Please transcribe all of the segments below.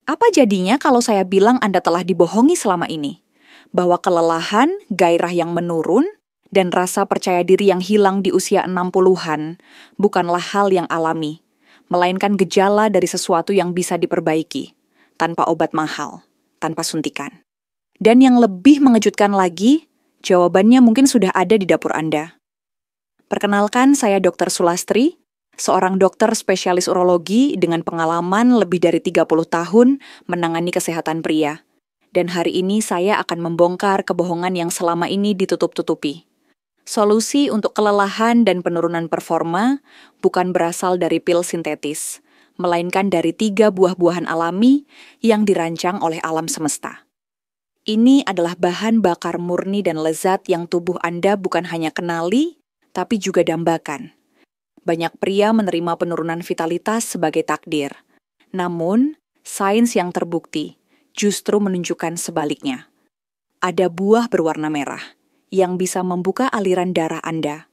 Apa jadinya kalau saya bilang Anda telah dibohongi selama ini? Bahwa kelelahan, gairah yang menurun, dan rasa percaya diri yang hilang di usia 60-an bukanlah hal yang alami, melainkan gejala dari sesuatu yang bisa diperbaiki, tanpa obat mahal, tanpa suntikan. Dan yang lebih mengejutkan lagi, jawabannya mungkin sudah ada di dapur Anda. Perkenalkan, saya Dr. Sulastri, seorang dokter spesialis urologi dengan pengalaman lebih dari 30 tahun menangani kesehatan pria. Dan hari ini saya akan membongkar kebohongan yang selama ini ditutup-tutupi. Solusi untuk kelelahan dan penurunan performa bukan berasal dari pil sintetis, melainkan dari 3 buah-buahan alami yang dirancang oleh alam semesta. Ini adalah bahan bakar murni dan lezat yang tubuh Anda bukan hanya kenali, tapi juga dambakan. Banyak pria menerima penurunan vitalitas sebagai takdir. Namun, sains yang terbukti justru menunjukkan sebaliknya. Ada buah berwarna merah yang bisa membuka aliran darah Anda.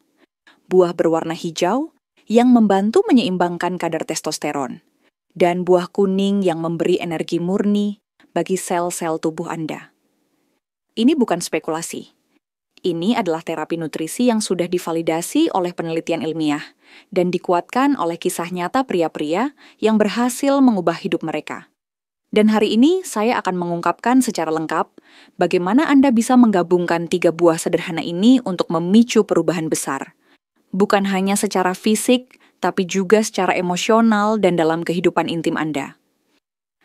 Buah berwarna hijau yang membantu menyeimbangkan kadar testosteron. Dan buah kuning yang memberi energi murni bagi sel-sel tubuh Anda. Ini bukan spekulasi. Ini adalah terapi nutrisi yang sudah divalidasi oleh penelitian ilmiah dan dikuatkan oleh kisah nyata pria-pria yang berhasil mengubah hidup mereka. Dan hari ini saya akan mengungkapkan secara lengkap bagaimana Anda bisa menggabungkan 3 buah sederhana ini untuk memicu perubahan besar. Bukan hanya secara fisik, tapi juga secara emosional dan dalam kehidupan intim Anda.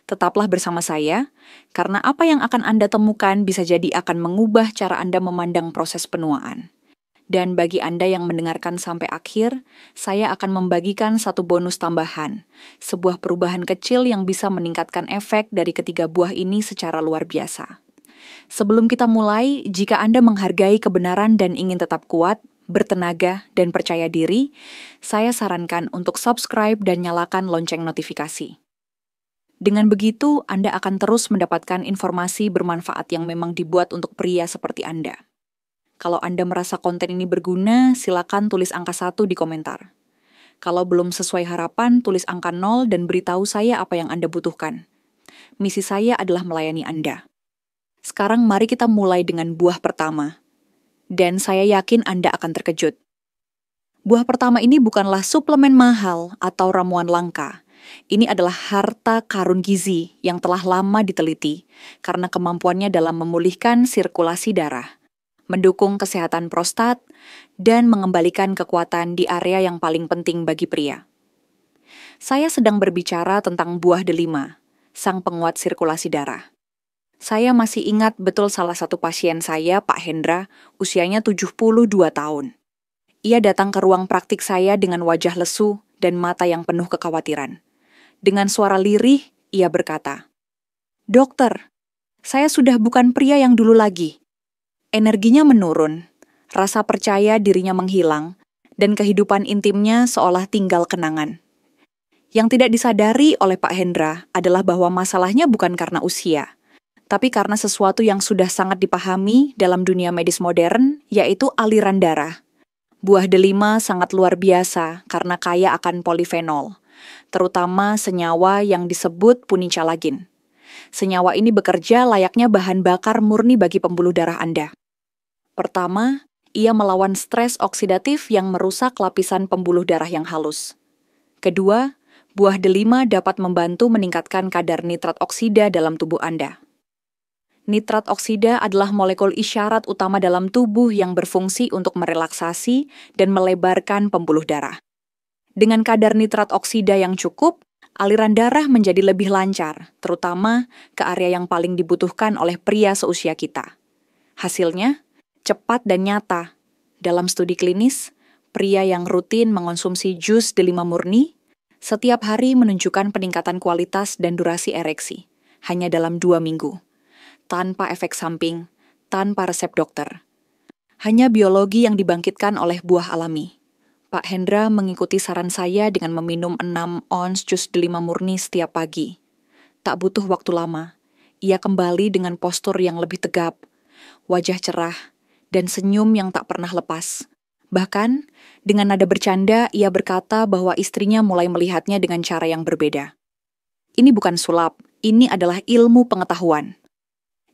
Tetaplah bersama saya, karena apa yang akan Anda temukan bisa jadi akan mengubah cara Anda memandang proses penuaan. Dan bagi Anda yang mendengarkan sampai akhir, saya akan membagikan satu bonus tambahan, sebuah perubahan kecil yang bisa meningkatkan efek dari ketiga buah ini secara luar biasa. Sebelum kita mulai, jika Anda menghargai kebenaran dan ingin tetap kuat, bertenaga, dan percaya diri, saya sarankan untuk subscribe dan nyalakan lonceng notifikasi. Dengan begitu, Anda akan terus mendapatkan informasi bermanfaat yang memang dibuat untuk pria seperti Anda. Kalau Anda merasa konten ini berguna, silakan tulis angka 1 di komentar. Kalau belum sesuai harapan, tulis angka 0 dan beritahu saya apa yang Anda butuhkan. Misi saya adalah melayani Anda. Sekarang mari kita mulai dengan buah pertama. Dan saya yakin Anda akan terkejut. Buah pertama ini bukanlah suplemen mahal atau ramuan langka. Ini adalah harta karun gizi yang telah lama diteliti karena kemampuannya dalam memulihkan sirkulasi darah, mendukung kesehatan prostat, dan mengembalikan kekuatan di area yang paling penting bagi pria. Saya sedang berbicara tentang buah delima, sang penguat sirkulasi darah. Saya masih ingat betul salah satu pasien saya, Pak Hendra, usianya 72 tahun. Ia datang ke ruang praktik saya dengan wajah lesu dan mata yang penuh kekhawatiran. Dengan suara lirih, ia berkata, "Dokter, saya sudah bukan pria yang dulu lagi. Energinya menurun, rasa percaya dirinya menghilang, dan kehidupan intimnya seolah tinggal kenangan." Yang tidak disadari oleh Pak Hendra adalah bahwa masalahnya bukan karena usia, tapi karena sesuatu yang sudah sangat dipahami dalam dunia medis modern, yaitu aliran darah. Buah delima sangat luar biasa karena kaya akan polifenol, terutama senyawa yang disebut punicalagin. Senyawa ini bekerja layaknya bahan bakar murni bagi pembuluh darah Anda. Pertama, ia melawan stres oksidatif yang merusak lapisan pembuluh darah yang halus. Kedua, buah delima dapat membantu meningkatkan kadar nitrat oksida dalam tubuh Anda. Nitrat oksida adalah molekul isyarat utama dalam tubuh yang berfungsi untuk merelaksasi dan melebarkan pembuluh darah. Dengan kadar nitrat oksida yang cukup, aliran darah menjadi lebih lancar, terutama ke area yang paling dibutuhkan oleh pria seusia kita. Hasilnya, cepat dan nyata. Dalam studi klinis, pria yang rutin mengonsumsi jus delima murni setiap hari menunjukkan peningkatan kualitas dan durasi ereksi, hanya dalam 2 minggu. Tanpa efek samping, tanpa resep dokter. Hanya biologi yang dibangkitkan oleh buah alami. Pak Hendra mengikuti saran saya dengan meminum 6 ons jus delima murni setiap pagi. Tak butuh waktu lama, ia kembali dengan postur yang lebih tegap, wajah cerah, dan senyum yang tak pernah lepas. Bahkan, dengan nada bercanda, ia berkata bahwa istrinya mulai melihatnya dengan cara yang berbeda. Ini bukan sulap, Ini adalah ilmu pengetahuan.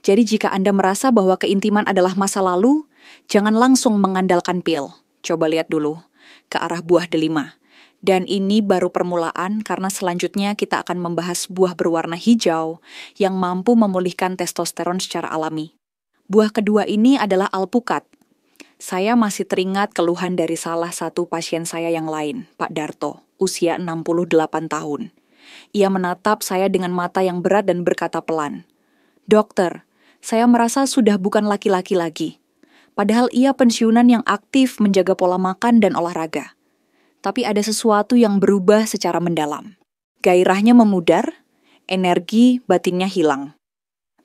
Jadi jika Anda merasa bahwa keintiman adalah masa lalu, jangan langsung mengandalkan pil. Coba lihat dulu ke arah buah delima. Dan ini baru permulaan karena selanjutnya kita akan membahas buah berwarna hijau yang mampu memulihkan testosteron secara alami. Buah kedua ini adalah alpukat. Saya masih teringat keluhan dari salah satu pasien saya yang lain, Pak Darto, usia 68 tahun. Ia menatap saya dengan mata yang berat dan berkata pelan, "Dokter, saya merasa sudah bukan laki-laki lagi." Padahal ia pensiunan yang aktif menjaga pola makan dan olahraga. Tapi ada sesuatu yang berubah secara mendalam. Gairahnya memudar, energi batinnya hilang.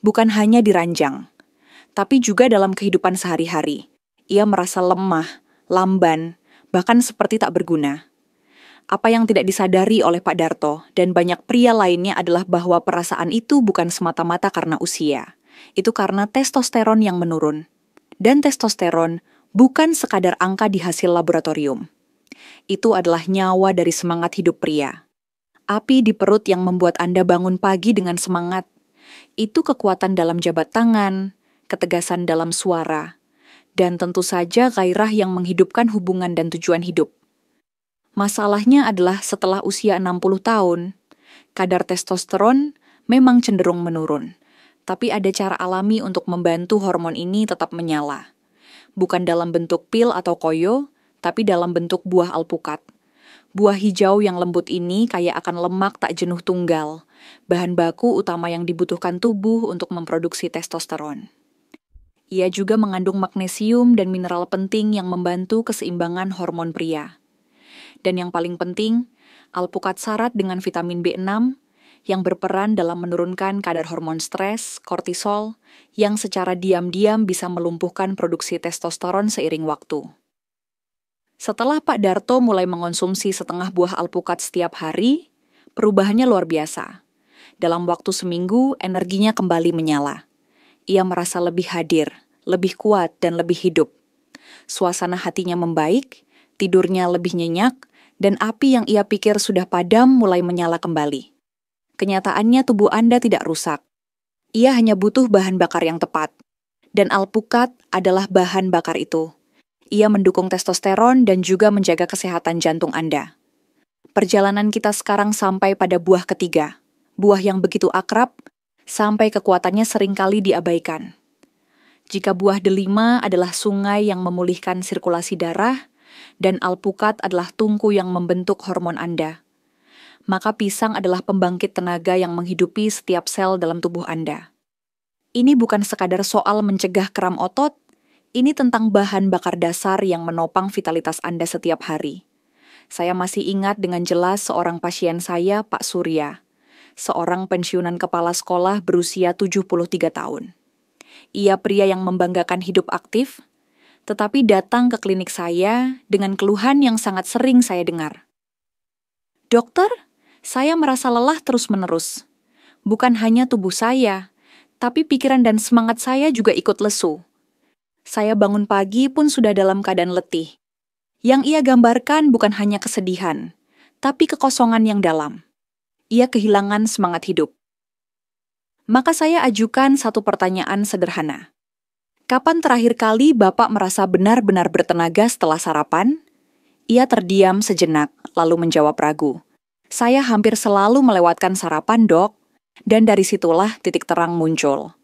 Bukan hanya di ranjang, tapi juga dalam kehidupan sehari-hari. Ia merasa lemah, lamban, bahkan seperti tak berguna. Apa yang tidak disadari oleh Pak Darto dan banyak pria lainnya adalah bahwa perasaan itu bukan semata-mata karena usia. Itu karena testosteron yang menurun. Dan testosteron bukan sekadar angka di hasil laboratorium. Itu adalah nyawa dari semangat hidup pria. Api di perut yang membuat Anda bangun pagi dengan semangat. Itu kekuatan dalam jabat tangan, ketegasan dalam suara, dan tentu saja gairah yang menghidupkan hubungan dan tujuan hidup. Masalahnya adalah setelah usia 60 tahun, kadar testosteron memang cenderung menurun. Tapi ada cara alami untuk membantu hormon ini tetap menyala. Bukan dalam bentuk pil atau koyo, tapi dalam bentuk buah alpukat. Buah hijau yang lembut ini kaya akan lemak tak jenuh tunggal, bahan baku utama yang dibutuhkan tubuh untuk memproduksi testosteron. Ia juga mengandung magnesium dan mineral penting yang membantu keseimbangan hormon pria. Dan yang paling penting, alpukat syarat dengan vitamin B6 yang berperan dalam menurunkan kadar hormon stres, kortisol, yang secara diam-diam bisa melumpuhkan produksi testosteron seiring waktu. Setelah Pak Darto mulai mengonsumsi setengah buah alpukat setiap hari, perubahannya luar biasa. Dalam waktu seminggu, energinya kembali menyala. Ia merasa lebih hadir, lebih kuat, dan lebih hidup. Suasana hatinya membaik, tidurnya lebih nyenyak, dan api yang ia pikir sudah padam mulai menyala kembali. Kenyataannya tubuh Anda tidak rusak. Ia hanya butuh bahan bakar yang tepat. Dan alpukat adalah bahan bakar itu. Ia mendukung testosteron dan juga menjaga kesehatan jantung Anda. Perjalanan kita sekarang sampai pada buah ketiga. Buah yang begitu akrab, sampai kekuatannya seringkali diabaikan. Jika buah delima adalah sungai yang memulihkan sirkulasi darah, dan alpukat adalah tungku yang membentuk hormon Anda, maka pisang adalah pembangkit tenaga yang menghidupi setiap sel dalam tubuh Anda. Ini bukan sekadar soal mencegah kram otot, ini tentang bahan bakar dasar yang menopang vitalitas Anda setiap hari. Saya masih ingat dengan jelas seorang pasien saya, Pak Surya, seorang pensiunan kepala sekolah berusia 73 tahun. Ia pria yang membanggakan hidup aktif, tetapi datang ke klinik saya dengan keluhan yang sangat sering saya dengar. "Dokter, saya merasa lelah terus-menerus. Bukan hanya tubuh saya, tapi pikiran dan semangat saya juga ikut lesu. Saya bangun pagi pun sudah dalam keadaan letih. Yang ia gambarkan bukan hanya kesedihan, tapi kekosongan yang dalam. Ia kehilangan semangat hidup." Maka saya ajukan satu pertanyaan sederhana. "Kapan terakhir kali Bapak merasa benar-benar bertenaga setelah sarapan?" Ia terdiam sejenak, lalu menjawab ragu. "Saya hampir selalu melewatkan sarapan, Dok." Dan dari situlah titik terang muncul.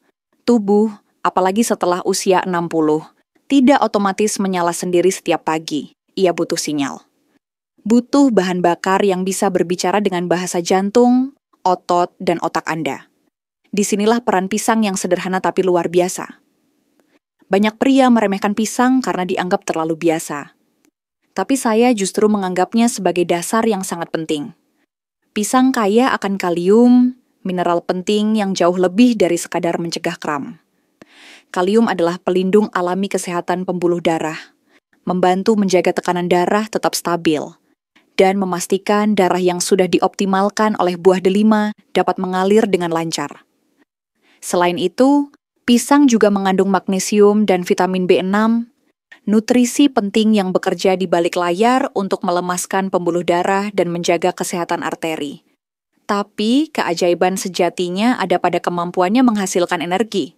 Tubuh, apalagi setelah usia 60, tidak otomatis menyala sendiri setiap pagi. Ia butuh sinyal. Butuh bahan bakar yang bisa berbicara dengan bahasa jantung, otot, dan otak Anda. Disinilah peran pisang yang sederhana tapi luar biasa. Banyak pria meremehkan pisang karena dianggap terlalu biasa. Tapi saya justru menganggapnya sebagai dasar yang sangat penting. Pisang kaya akan kalium, mineral penting yang jauh lebih dari sekadar mencegah kram. Kalium adalah pelindung alami kesehatan pembuluh darah, membantu menjaga tekanan darah tetap stabil, dan memastikan darah yang sudah dioptimalkan oleh buah delima dapat mengalir dengan lancar. Selain itu, pisang juga mengandung magnesium dan vitamin B6, nutrisi penting yang bekerja di balik layar untuk melemaskan pembuluh darah dan menjaga kesehatan arteri. Tapi keajaiban sejatinya ada pada kemampuannya menghasilkan energi.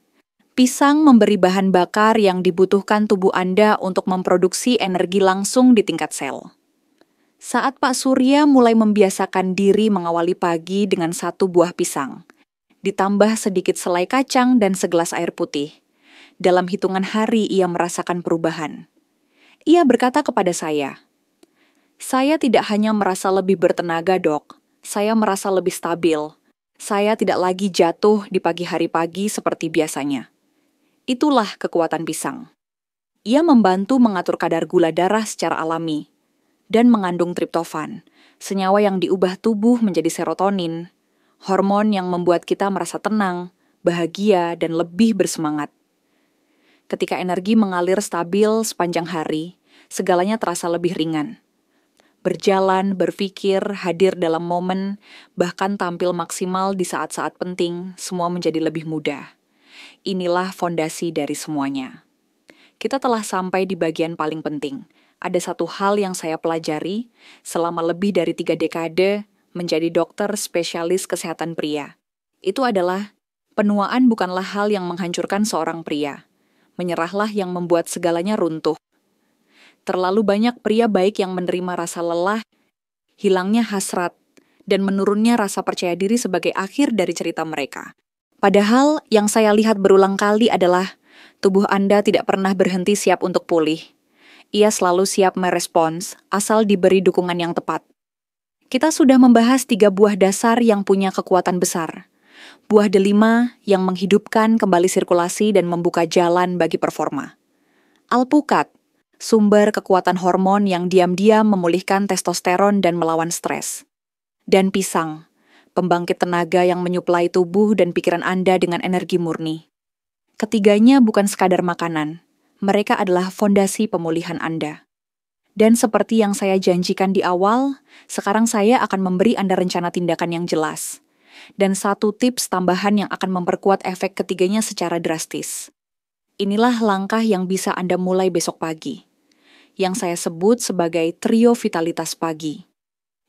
Pisang memberi bahan bakar yang dibutuhkan tubuh Anda untuk memproduksi energi langsung di tingkat sel. Saat Pak Surya mulai membiasakan diri mengawali pagi dengan 1 buah pisang, ditambah sedikit selai kacang dan segelas air putih, dalam hitungan hari ia merasakan perubahan. Ia berkata kepada saya tidak hanya merasa lebih bertenaga, Dok. Saya merasa lebih stabil. Saya tidak lagi jatuh di pagi hari seperti biasanya. Itulah kekuatan pisang. Ia membantu mengatur kadar gula darah secara alami dan mengandung triptofan, senyawa yang diubah tubuh menjadi serotonin, hormon yang membuat kita merasa tenang, bahagia, dan lebih bersemangat. Ketika energi mengalir stabil sepanjang hari, segalanya terasa lebih ringan. Berjalan, berpikir, hadir dalam momen, bahkan tampil maksimal di saat-saat penting, semua menjadi lebih mudah. Inilah fondasi dari semuanya. Kita telah sampai di bagian paling penting. Ada satu hal yang saya pelajari selama lebih dari 3 dekade menjadi dokter spesialis kesehatan pria. Itu adalah, penuaan bukanlah hal yang menghancurkan seorang pria. Menyerahlah yang membuat segalanya runtuh. Terlalu banyak pria baik yang menerima rasa lelah, hilangnya hasrat, dan menurunnya rasa percaya diri sebagai akhir dari cerita mereka. Padahal yang saya lihat berulang kali adalah tubuh Anda tidak pernah berhenti siap untuk pulih. Ia selalu siap merespons, asal diberi dukungan yang tepat. Kita sudah membahas 3 buah dasar yang punya kekuatan besar. Buah delima yang menghidupkan kembali sirkulasi dan membuka jalan bagi performa. Alpukat, sumber kekuatan hormon yang diam-diam memulihkan testosteron dan melawan stres. Dan pisang, pembangkit tenaga yang menyuplai tubuh dan pikiran Anda dengan energi murni. Ketiganya bukan sekadar makanan, mereka adalah fondasi pemulihan Anda. Dan seperti yang saya janjikan di awal, sekarang saya akan memberi Anda rencana tindakan yang jelas. Dan 1 tips tambahan yang akan memperkuat efek ketiganya secara drastis. Inilah langkah yang bisa Anda mulai besok pagi, yang saya sebut sebagai trio vitalitas pagi.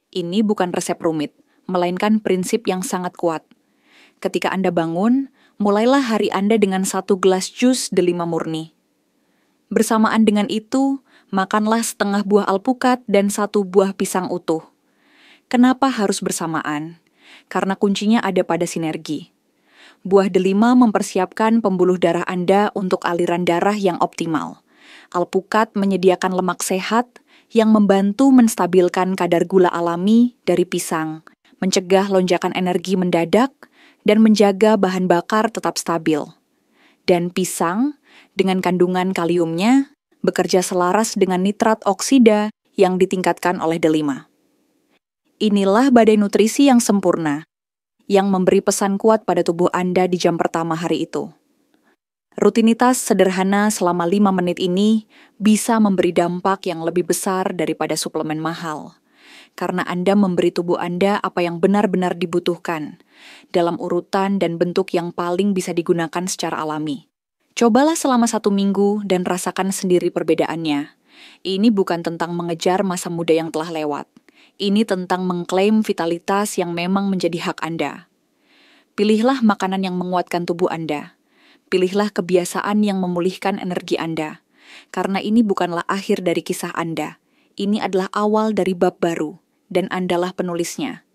Ini bukan resep rumit, melainkan prinsip yang sangat kuat. Ketika Anda bangun, mulailah hari Anda dengan 1 gelas jus delima murni. Bersamaan dengan itu, makanlah setengah buah alpukat dan 1 buah pisang utuh. Kenapa harus bersamaan? Karena kuncinya ada pada sinergi. Buah delima mempersiapkan pembuluh darah Anda untuk aliran darah yang optimal. Alpukat menyediakan lemak sehat yang membantu menstabilkan kadar gula alami dari pisang, mencegah lonjakan energi mendadak, dan menjaga bahan bakar tetap stabil. Dan pisang, dengan kandungan kaliumnya, bekerja selaras dengan nitrat oksida yang ditingkatkan oleh delima. Inilah badai nutrisi yang sempurna, yang memberi pesan kuat pada tubuh Anda di jam pertama hari itu. Rutinitas sederhana selama 5 menit ini bisa memberi dampak yang lebih besar daripada suplemen mahal. Karena Anda memberi tubuh Anda apa yang benar-benar dibutuhkan, dalam urutan dan bentuk yang paling bisa digunakan secara alami. Cobalah selama 1 minggu dan rasakan sendiri perbedaannya. Ini bukan tentang mengejar masa muda yang telah lewat. Ini tentang mengklaim vitalitas yang memang menjadi hak Anda. Pilihlah makanan yang menguatkan tubuh Anda. Pilihlah kebiasaan yang memulihkan energi Anda. Karena ini bukanlah akhir dari kisah Anda. Ini adalah awal dari bab baru, dan Andalah penulisnya.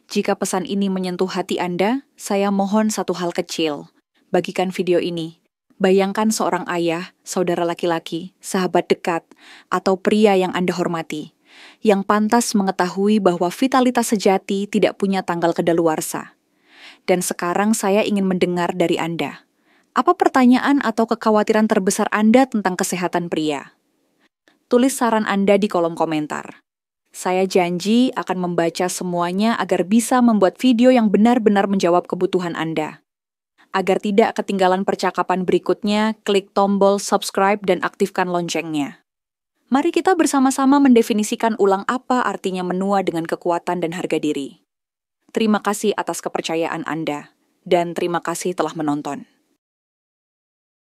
Jika pesan ini menyentuh hati Anda, saya mohon satu hal kecil. Bagikan video ini. Bayangkan seorang ayah, saudara laki-laki, sahabat dekat, atau pria yang Anda hormati, yang pantas mengetahui bahwa vitalitas sejati tidak punya tanggal kadaluarsa. Dan sekarang saya ingin mendengar dari Anda. Apa pertanyaan atau kekhawatiran terbesar Anda tentang kesehatan pria? Tulis saran Anda di kolom komentar. Saya janji akan membaca semuanya agar bisa membuat video yang benar-benar menjawab kebutuhan Anda. Agar tidak ketinggalan percakapan berikutnya, klik tombol subscribe dan aktifkan loncengnya. Mari kita bersama-sama mendefinisikan ulang apa artinya menua dengan kekuatan dan harga diri. Terima kasih atas kepercayaan Anda, dan terima kasih telah menonton.